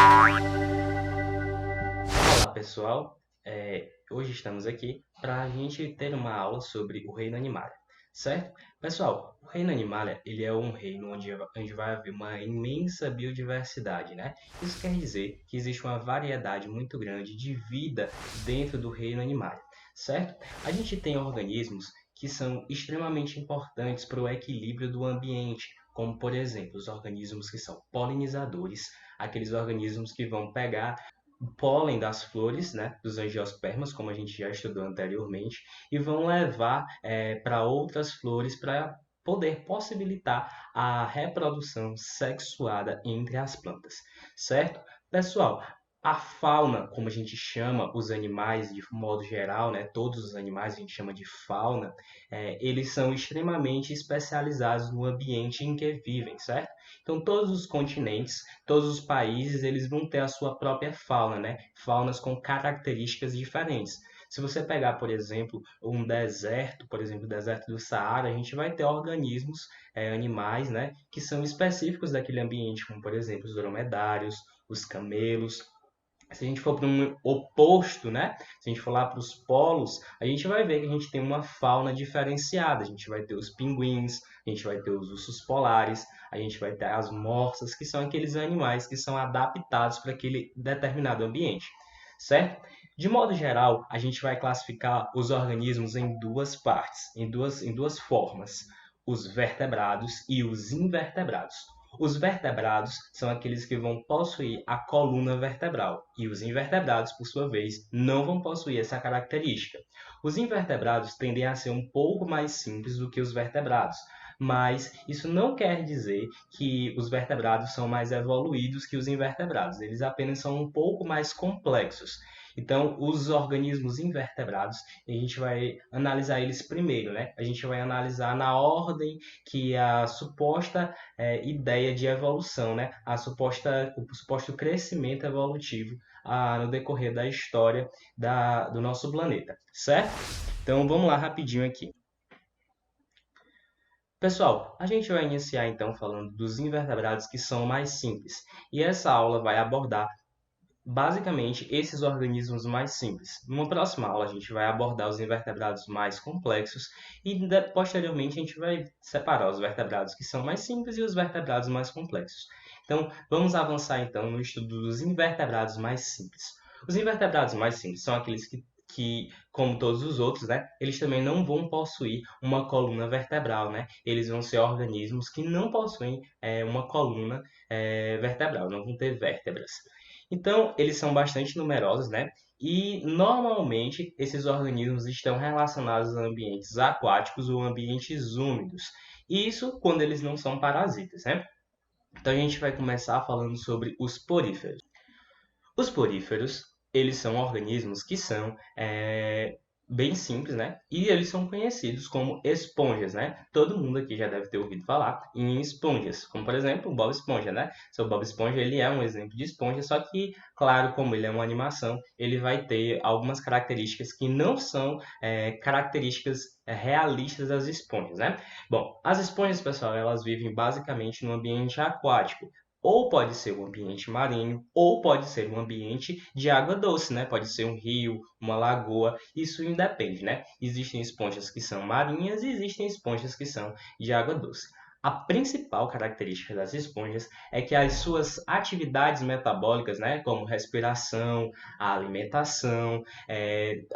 Olá pessoal, hoje estamos aqui para a gente ter uma aula sobre o reino animalia, certo? Pessoal, o reino animalia ele é um reino onde vai haver uma imensa biodiversidade, né? Isso quer dizer que existe uma variedade muito grande de vida dentro do reino animalia, certo? A gente tem organismos que são extremamente importantes para o equilíbrio do ambiente, como por exemplo os organismos que são polinizadores, aqueles organismos que vão pegar o pólen das flores, né, dos angiospermas, como a gente já estudou anteriormente, e vão levar para outras flores para poder possibilitar a reprodução sexuada entre as plantas, certo? Pessoal, a fauna, como a gente chama os animais de modo geral, né, todos os animais a gente chama de fauna, eles são extremamente especializados no ambiente em que vivem, certo? Então, todos os continentes, todos os países, eles vão ter a sua própria fauna, né? Faunas com características diferentes. Se você pegar, por exemplo, um deserto, por exemplo, o deserto do Saara, a gente vai ter organismos, animais, né, que são específicos daquele ambiente, como, por exemplo, os dromedários, os camelos. Se a gente for para um oposto, né? Se a gente for lá para os polos, a gente vai ver que a gente tem uma fauna diferenciada. A gente vai ter os pinguins, a gente vai ter os ursos polares, a gente vai ter as morsas, que são aqueles animais que são adaptados para aquele determinado ambiente, certo? De modo geral, a gente vai classificar os organismos em duas partes, em duas formas: os vertebrados e os invertebrados. Os vertebrados são aqueles que vão possuir a coluna vertebral, e os invertebrados, por sua vez, não vão possuir essa característica. Os invertebrados tendem a ser um pouco mais simples do que os vertebrados, mas isso não quer dizer que os vertebrados são mais evoluídos que os invertebrados, eles apenas são um pouco mais complexos. Então, os organismos invertebrados, a gente vai analisar eles primeiro, né? A gente vai analisar na ordem que a suposta ideia de evolução, né? O suposto crescimento evolutivo no decorrer da história do nosso planeta, certo? Então vamos lá rapidinho aqui. Pessoal, a gente vai iniciar então falando dos invertebrados que são mais simples, e essa aula vai abordar basicamente esses organismos mais simples. Numa próxima aula, a gente vai abordar os invertebrados mais complexos e posteriormente a gente vai separar os vertebrados que são mais simples e os vertebrados mais complexos. Então, vamos avançar então no estudo dos invertebrados mais simples. Os invertebrados mais simples são aqueles que, como todos os outros, né, eles também não vão possuir uma coluna vertebral, né? Eles vão ser organismos que não possuem uma coluna vertebral, não vão ter vértebras. Então, eles são bastante numerosos, né? E normalmente esses organismos estão relacionados a ambientes aquáticos ou ambientes úmidos. Isso quando eles não são parasitas, né? Então a gente vai começar falando sobre os poríferos. Os poríferos, eles são organismos que são bem simples, né? E eles são conhecidos como esponjas, né? Todo mundo aqui já deve ter ouvido falar em esponjas, como por exemplo o Bob Esponja, né? Seu Bob Esponja, ele é um exemplo de esponja, só que, claro, como ele é uma animação, ele vai ter algumas características que não são características realistas das esponjas, né? Bom, as esponjas, pessoal, elas vivem basicamente no ambiente aquático, ou pode ser um ambiente marinho, ou pode ser um ambiente de água doce, né? Pode ser um rio, uma lagoa, isso independe, né? Existem esponjas que são marinhas e existem esponjas que são de água doce. A principal característica das esponjas é que as suas atividades metabólicas, né, como respiração, a alimentação,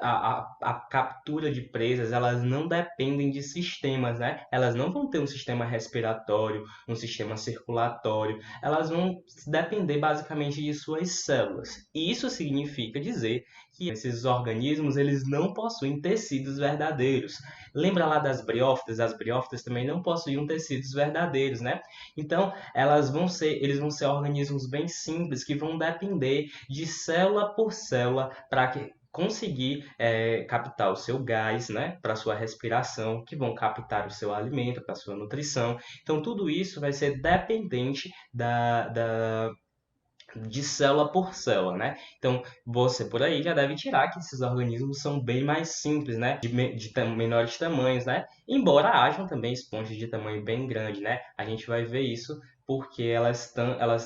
a captura de presas, elas não dependem de sistemas, né? Elas não vão ter um sistema respiratório, um sistema circulatório, elas vão depender basicamente de suas células. E isso significa dizer que esses organismos eles não possuem tecidos verdadeiros. Lembra lá das briófitas? As briófitas também não possuíam tecidos verdadeiros, né? Então, eles vão ser organismos bem simples que vão depender de célula por célula para conseguir captar o seu gás, né, para sua respiração, que vão captar o seu alimento para sua nutrição. Então, tudo isso vai ser dependente de célula por célula, né? Então, você por aí já deve tirar que esses organismos são bem mais simples, né? De menores tamanhos, né? Embora hajam também esponjas de tamanho bem grande, né? A gente vai ver isso porque elas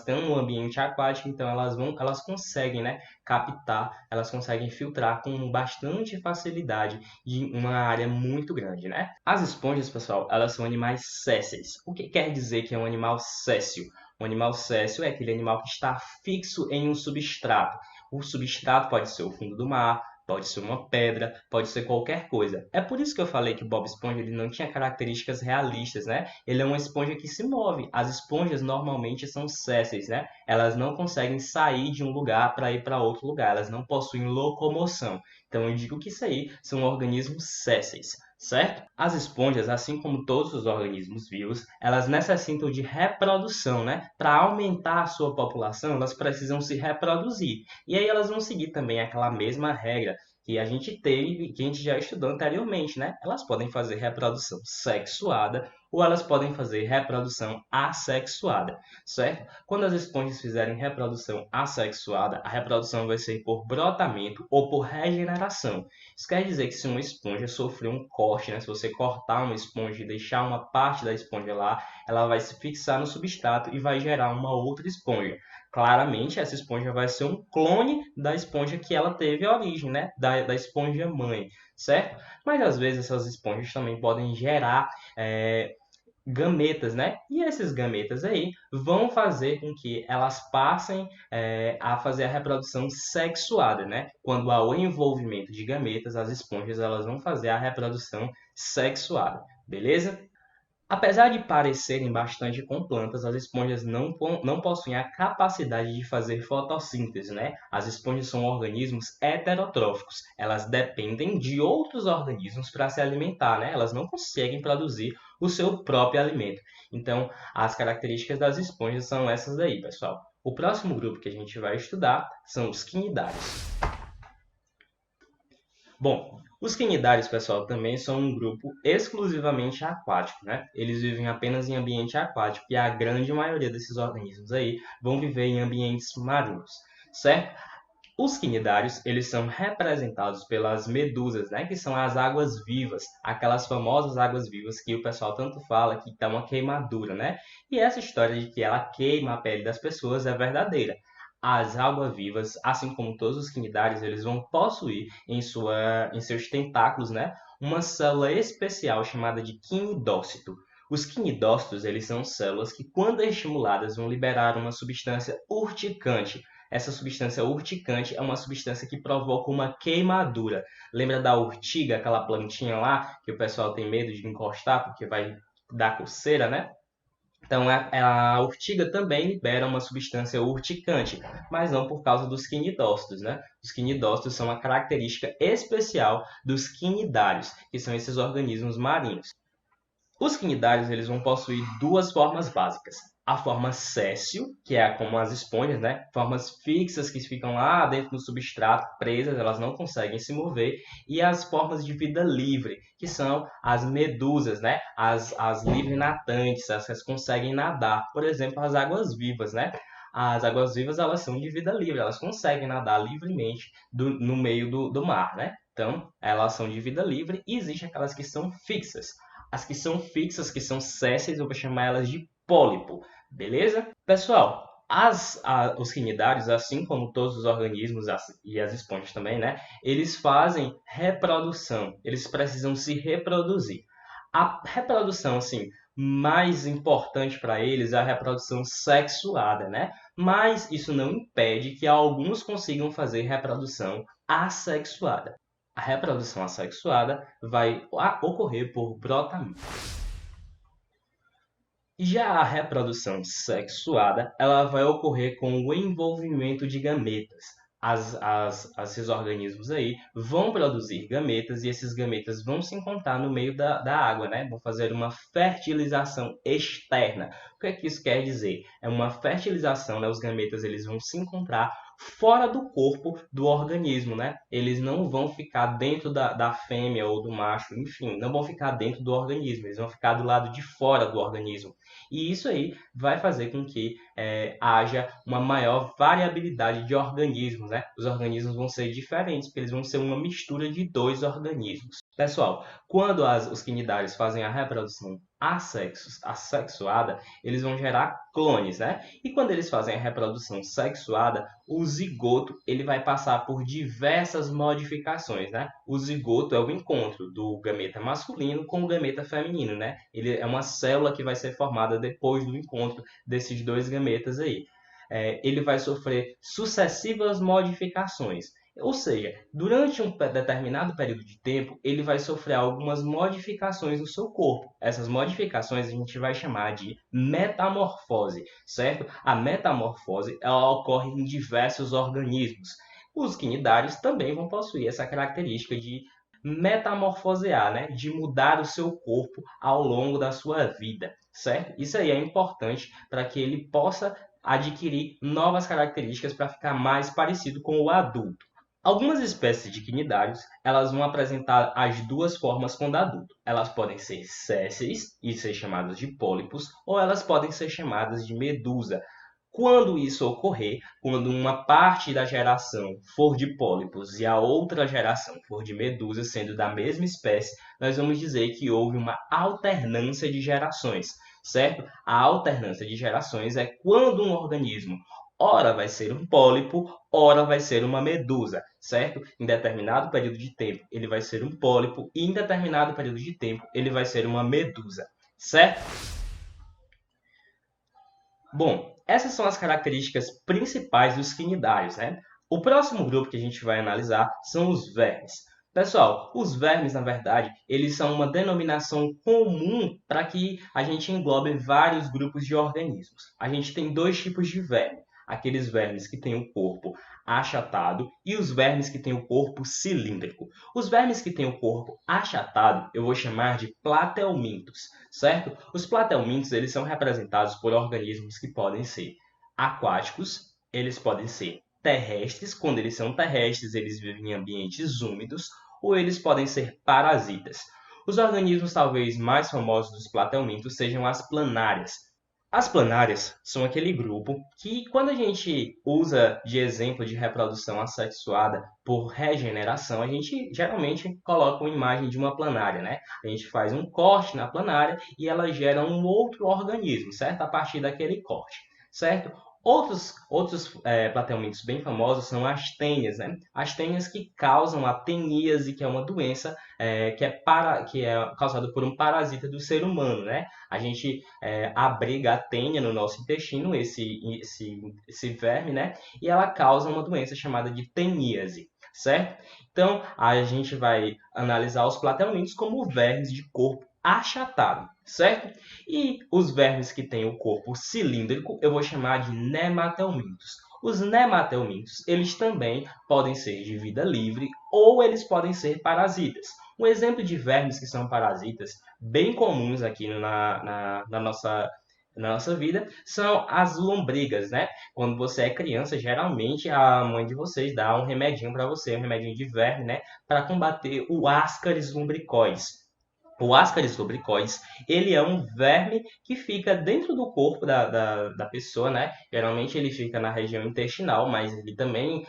têm um ambiente aquático, então elas conseguem, né, captar, elas conseguem filtrar com bastante facilidade de uma área muito grande, né? As esponjas, pessoal, elas são animais sésseis. O que quer dizer que é um animal séssil? Um animal séssil é aquele animal que está fixo em um substrato. O substrato pode ser o fundo do mar, pode ser uma pedra, pode ser qualquer coisa. É por isso que eu falei que o Bob Esponja ele não tinha características realistas, né? Ele é uma esponja que se move. As esponjas normalmente são sésseis, né? Elas não conseguem sair de um lugar para ir para outro lugar. Elas não possuem locomoção. Então eu digo que isso aí são organismos sésseis, certo? As esponjas, assim como todos os organismos vivos, elas necessitam de reprodução, né? Para aumentar a sua população, elas precisam se reproduzir. E aí elas vão seguir também aquela mesma regra que a gente teve, que a gente já estudou anteriormente, né? Elas podem fazer reprodução sexuada ou elas podem fazer reprodução assexuada, certo? Quando as esponjas fizerem reprodução assexuada, a reprodução vai ser por brotamento ou por regeneração. Isso quer dizer que se uma esponja sofrer um corte, né? Se você cortar uma esponja e deixar uma parte da esponja lá, ela vai se fixar no substrato e vai gerar uma outra esponja. Claramente, essa esponja vai ser um clone da esponja que ela teve a origem, né? Da esponja mãe, certo? Mas às vezes essas esponjas também podem gerar gametas, né? E esses gametas aí vão fazer com que elas passem a fazer a reprodução sexuada, né? Quando há o envolvimento de gametas, as esponjas elas vão fazer a reprodução sexuada, beleza? Apesar de parecerem bastante com plantas, as esponjas não possuem a capacidade de fazer fotossíntese, né? As esponjas são organismos heterotróficos. Elas dependem de outros organismos para se alimentar, né? Elas não conseguem produzir o seu próprio alimento. Então, as características das esponjas são essas daí, pessoal. O próximo grupo que a gente vai estudar são os quinidários. Bom, os quinidários, pessoal, também são um grupo exclusivamente aquático, né? Eles vivem apenas em ambiente aquático e a grande maioria desses organismos aí vão viver em ambientes marinhos, certo? Os quinidários, eles são representados pelas medusas, né? Que são as águas vivas, aquelas famosas águas vivas que o pessoal tanto fala que dá uma queimadura, né? E essa história de que ela queima a pele das pessoas é verdadeira. As águas-vivas, assim como todos os quinidários, eles vão possuir em seus tentáculos, né, uma célula especial chamada de quinidócito. Os quinidócitos, eles são células que, quando estimuladas, vão liberar uma substância urticante. Essa substância urticante é uma substância que provoca uma queimadura. Lembra da urtiga, aquela plantinha lá que o pessoal tem medo de encostar porque vai dar coceira, né? Então, a urtiga também libera uma substância urticante, mas não por causa dos quinidócitos, né? Os quinidócitos são uma característica especial dos quinidários, que são esses organismos marinhos. Os quinidários eles vão possuir duas formas básicas. A forma séssil, que é como as esponjas, né? Formas fixas que ficam lá dentro do substrato, presas, elas não conseguem se mover. E as formas de vida livre, que são as medusas, né? As livre-natantes, as que conseguem nadar. Por exemplo, as águas-vivas, né? As águas-vivas, elas são de vida livre, elas conseguem nadar livremente no meio do mar, né? Então, elas são de vida livre e existem aquelas que são fixas. As que são fixas, que são sésseis, eu vou chamar elas de pólipo, beleza? Pessoal, os quinidários, assim como todos os organismos e as esponjas também, né? Eles fazem reprodução, eles precisam se reproduzir. A reprodução, assim, mais importante para eles é a reprodução sexuada, né? Mas isso não impede que alguns consigam fazer reprodução assexuada. A reprodução assexuada vai ocorrer por brotamento. Já a reprodução sexuada, ela vai ocorrer com o envolvimento de gametas. Esses organismos aí vão produzir gametas e esses gametas vão se encontrar no meio da água, né? Vão fazer uma fertilização externa. O que é que isso quer dizer? É uma fertilização, né? Os gametas eles vão se encontrar fora do corpo do organismo, né? Eles não vão ficar dentro da fêmea ou do macho, enfim, não vão ficar dentro do organismo, eles vão ficar do lado de fora do organismo. E isso aí vai fazer com que haja uma maior variabilidade de organismos, né? Os organismos vão ser diferentes, porque eles vão ser uma mistura de dois organismos. Pessoal, quando os quinidários fazem a reprodução assexuada, eles vão gerar clones, né? E quando eles fazem a reprodução sexuada, o zigoto ele vai passar por diversas modificações, né? O zigoto é o encontro do gameta masculino com o gameta feminino, né? Ele é uma célula que vai ser formada depois do encontro desses dois gametas aí. Ele vai sofrer sucessivas modificações. Ou seja, durante um determinado período de tempo, ele vai sofrer algumas modificações no seu corpo. Essas modificações a gente vai chamar de metamorfose, certo? A metamorfose ela ocorre em diversos organismos. Os quinidários também vão possuir essa característica de metamorfosear, né? De mudar o seu corpo ao longo da sua vida, certo? Isso aí é importante para que ele possa adquirir novas características para ficar mais parecido com o adulto. Algumas espécies de quinidários, elas vão apresentar as duas formas quando adulto. Elas podem ser sésseis e ser chamadas de pólipos, ou elas podem ser chamadas de medusa. Quando isso ocorrer, quando uma parte da geração for de pólipos e a outra geração for de medusa, sendo da mesma espécie, nós vamos dizer que houve uma alternância de gerações, certo? A alternância de gerações é quando um organismo ora vai ser um pólipo, ora vai ser uma medusa, certo? Em determinado período de tempo ele vai ser um pólipo e em determinado período de tempo ele vai ser uma medusa, certo? Bom, essas são as características principais dos quinidários, né? O próximo grupo que a gente vai analisar são os vermes. Pessoal, os vermes, na verdade, eles são uma denominação comum para que a gente englobe vários grupos de organismos. A gente tem dois tipos de verme. Aqueles vermes que têm o corpo achatado e os vermes que têm o corpo cilíndrico. Os vermes que têm o corpo achatado eu vou chamar de platelmintos, certo? Os platelmintos eles são representados por organismos que podem ser aquáticos, eles podem ser terrestres, quando eles são terrestres eles vivem em ambientes úmidos, ou eles podem ser parasitas. Os organismos talvez mais famosos dos platelmintos sejam as planárias. As planárias são aquele grupo que, quando a gente usa de exemplo de reprodução assexuada por regeneração, a gente geralmente coloca uma imagem de uma planária, né? A gente faz um corte na planária e ela gera um outro organismo, certo? A partir daquele corte, certo? Outros platelmintos bem famosos são as tênias, né? As tênias que causam a teníase, que é uma doença que é causada por um parasita do ser humano, né? A gente abriga a tênia no nosso intestino, esse verme, né? E ela causa uma doença chamada de teníase, certo? Então, a gente vai analisar os platelmintos como vermes de corpo achatado, certo? E os vermes que têm o corpo cilíndrico, eu vou chamar de nematelmintos. Os nematelmintos, eles também podem ser de vida livre ou eles podem ser parasitas. Um exemplo de vermes que são parasitas, bem comuns aqui na nossa vida, são as lombrigas, né? Quando você é criança, geralmente a mãe de vocês dá um remedinho para você, um remedinho de verme, né? Para combater o Ascaris lumbricoides. O Ascaris lumbricoides, ele é um verme que fica dentro do corpo da pessoa, né? Geralmente ele fica na região intestinal, mas ele também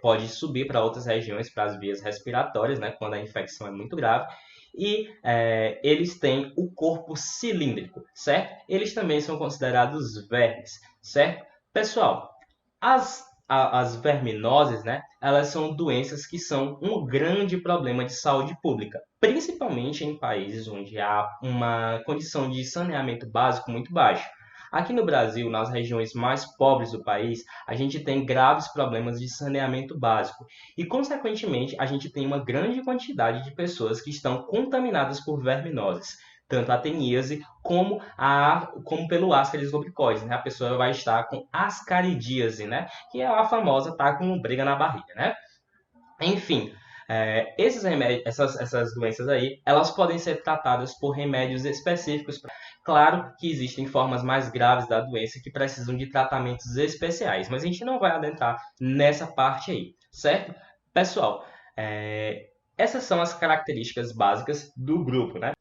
pode subir para outras regiões, para as vias respiratórias, né? Quando a infecção é muito grave. E eles têm o corpo cilíndrico, certo? Eles também são considerados vermes, certo? Pessoal, as verminoses, né, elas são doenças que são um grande problema de saúde pública, principalmente em países onde há uma condição de saneamento básico muito baixa. Aqui no Brasil, nas regiões mais pobres do país, a gente tem graves problemas de saneamento básico e, consequentemente, a gente tem uma grande quantidade de pessoas que estão contaminadas por verminoses, tanto a teníase como pelo Ascaris lumbricoides, né? A pessoa vai estar com ascaridíase, né? Que é a famosa tá com briga na barriga, né? Enfim, esses remédios, essas doenças aí, elas podem ser tratadas por remédios específicos. Claro que existem formas mais graves da doença que precisam de tratamentos especiais, mas a gente não vai adentrar nessa parte aí, certo? Pessoal, essas são as características básicas do grupo, né?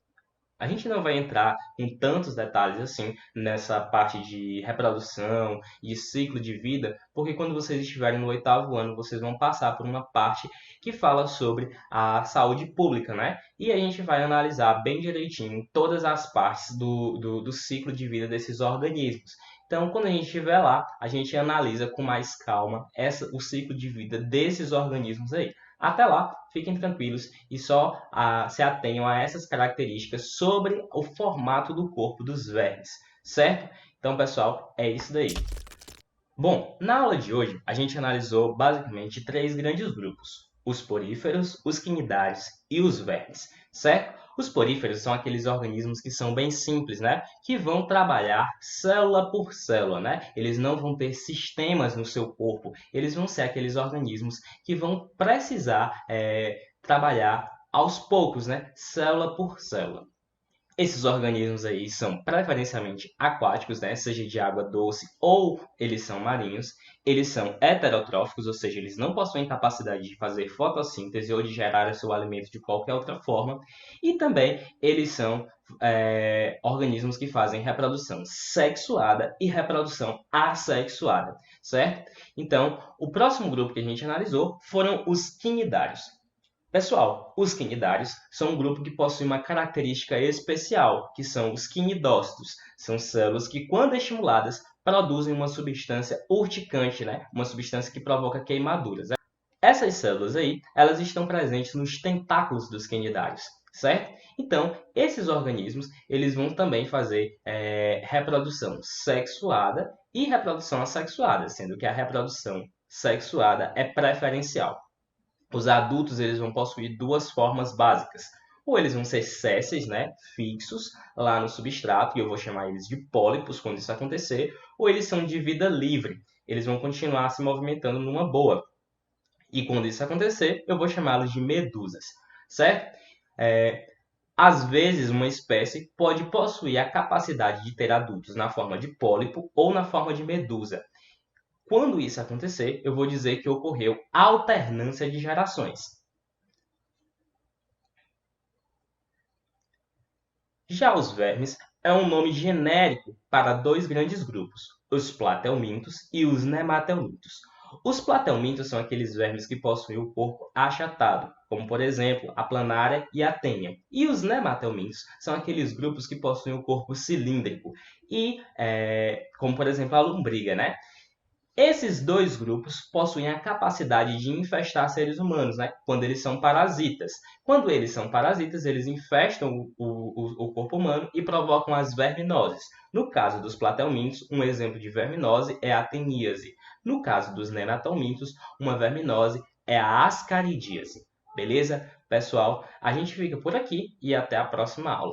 A gente não vai entrar com tantos detalhes assim nessa parte de reprodução, de ciclo de vida, porque quando vocês estiverem no 8º ano, vocês vão passar por uma parte que fala sobre a saúde pública, né? E a gente vai analisar bem direitinho todas as partes do ciclo de vida desses organismos. Então, quando a gente estiver lá, a gente analisa com mais calma o ciclo de vida desses organismos aí. Até lá, fiquem tranquilos e só se atenham a essas características sobre o formato do corpo dos vermes, certo? Então, pessoal, é isso daí. Bom, na aula de hoje, a gente analisou basicamente 3 grandes grupos: os poríferos, os quinidários e os vermes, certo? Os poríferos são aqueles organismos que são bem simples, né? Que vão trabalhar célula por célula, né? Eles não vão ter sistemas no seu corpo, eles vão ser aqueles organismos que vão precisar trabalhar aos poucos, né? Célula por célula. Esses organismos aí são preferencialmente aquáticos, né? Seja de água doce ou eles são marinhos. Eles são heterotróficos, ou seja, eles não possuem capacidade de fazer fotossíntese ou de gerar o seu alimento de qualquer outra forma. E também eles são organismos que fazem reprodução sexuada e reprodução assexuada, certo? Então, o próximo grupo que a gente analisou foram os quinidários. Pessoal, os quinidários são um grupo que possui uma característica especial, que são os quinidócitos. São células que, quando estimuladas, produzem uma substância urticante, né? Uma substância que provoca queimaduras. Essas células aí, elas estão presentes nos tentáculos dos quinidários, certo? Então, esses organismos, eles vão também fazer reprodução sexuada e reprodução assexuada, sendo que a reprodução sexuada é preferencial. Os adultos eles vão possuir 2 formas básicas. Ou eles vão ser sésseis, né, fixos lá no substrato, e eu vou chamar eles de pólipos quando isso acontecer, ou eles são de vida livre. Eles vão continuar se movimentando numa boa. E quando isso acontecer, eu vou chamá-los de medusas, certo? Às vezes, uma espécie pode possuir a capacidade de ter adultos na forma de pólipo ou na forma de medusa. Quando isso acontecer, eu vou dizer que ocorreu alternância de gerações. Já os vermes é um nome genérico para 2 grandes grupos, os platelmintos e os nematelmintos. Os platelmintos são aqueles vermes que possuem o corpo achatado, como por exemplo a planária e a tênia. E os nematelmintos são aqueles grupos que possuem o corpo cilíndrico, como por exemplo a lombriga, né? Esses 2 grupos possuem a capacidade de infestar seres humanos, né? Quando eles são parasitas. Quando eles são parasitas, eles infestam o corpo humano e provocam as verminoses. No caso dos platelmintos, um exemplo de verminose é a teníase. No caso dos nematelmintos, uma verminose é a ascaridíase. Beleza? Pessoal, a gente fica por aqui e até a próxima aula.